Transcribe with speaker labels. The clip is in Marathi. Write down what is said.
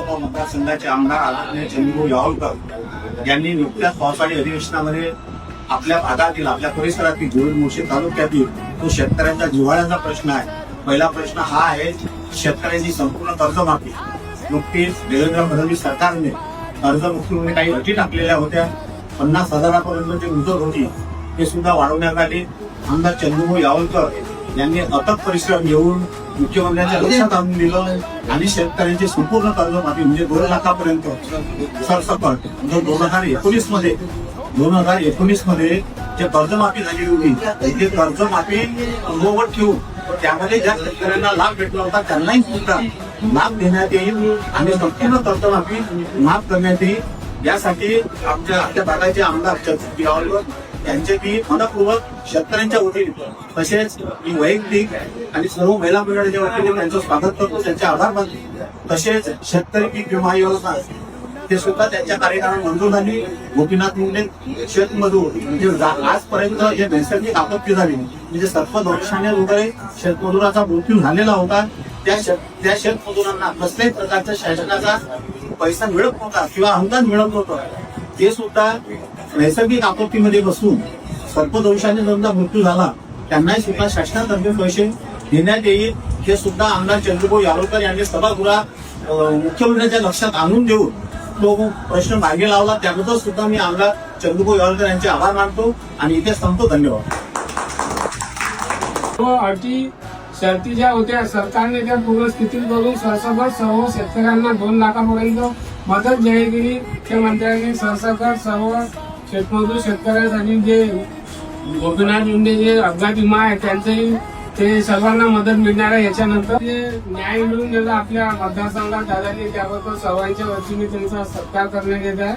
Speaker 1: लोकसभा मतदारसंघाचे आमदार आदरणीय चंद्रभाऊ यावलकर यांनी नुकत्याच पावसाळी अधिवेशनामध्ये आपल्या भागातील आपल्या परिसरातील जोड-मोर्शी तालुक्यातील तो शेतकऱ्यांचा जिव्हाळ्याचा प्रश्न आहे. पहिला प्रश्न हा आहे, शेतकऱ्यांची संपूर्ण कर्जमाफी. नुकतीच देवेंद्र फडणवीस सरकारने कर्जमुक्तीमध्ये काही अटी टाकलेल्या होत्या. 50,000पर्यंत जी मुदत होती ते सुद्धा वाढवण्यात आली. आमदार चंद्रभाऊ यावलकर यांनी अथक परिश्रम घेऊन मुख्यमंत्र्यांच्या लक्षात आणून दिलं आणि शेतकऱ्यांची संपूर्ण कर्जमाफी म्हणजे 2 लाखापर्यंत सरसकट 2019 मध्ये जे कर्जमाफी झाली होती ते कर्जमाफी पूर्ववत ठेवून त्यामध्ये ज्या शेतकऱ्यांना लाभ भेटला होता त्यांनाही सुद्धा लाभ देण्यात येईल आणि संपूर्ण कर्जमाफी माफ करण्यात येईल. यासाठी आपल्या भागाचे आमदार चंद्रभाऊ यावलकर त्यांचे मी मनपूर्वक शेतकऱ्यांच्या वतीने तसेच मी वैयक्तिक आणि सर्व महिला मंडळाच्या वतीने त्यांचं स्वागत करतो, त्यांचे आभार मानतो. तसेच शेतकरी पीक विमा योजना ते सुद्धा त्यांच्या कार्यकाळात मंजूर झाली. गोपीनाथ मुंडे शेतमजूर म्हणजे आजपर्यंत जे नैसर्गिक आपत्ती झाली म्हणजे सर्पदंशाने वगैरे शेतमजुराचा मृत्यू झालेला होता त्या शेतमजुरांना कसल्याही प्रकारच्या शासनाचा पैसा मिळत नव्हता किंवा अनुदान मिळत नव्हतं. ते सुद्धा नैसर्गिक आपत्तीमध्ये बसून सर्पदंशाने ज्यांचा मृत्यू झाला त्यांनाही सुद्धा शासनातर्फे पैसे देण्यात येईल. हे सुद्धा आमदार चंद्रभाऊ यावलकर यांनी सभागृहात मुख्यमंत्र्यांच्या लक्षात आणून देऊन तो प्रश्न मार्गी लावला. त्याबद्दल सुद्धा मी आमदार चंद्रभाऊ यावलकर यांचे आभार मानतो आणि इथे संपतो. धन्यवाद.
Speaker 2: अटी शर्ती ज्या होत्या सरकारने त्या पूर्ण स्थितीत बघून सरसकट सर्व शेतकऱ्यांना 2 लाखापर्यंत मदत जाहीर केली. मुख्यमंत्र्यांनी सरसकट सर्व शेतमजूर शेतकऱ्यांसाठी जे गोपीनाथ मुंडे जे अपघात विमा आहे त्यांचंही ते सर्वांना मदत मिळणार आहे. याच्यानंतर जे न्याय मिळून गेला आपल्या मतदारसंघात दादाजी त्याबद्दल सर्वांच्या वतीने त्यांचा सत्कार करण्यात येत आहे.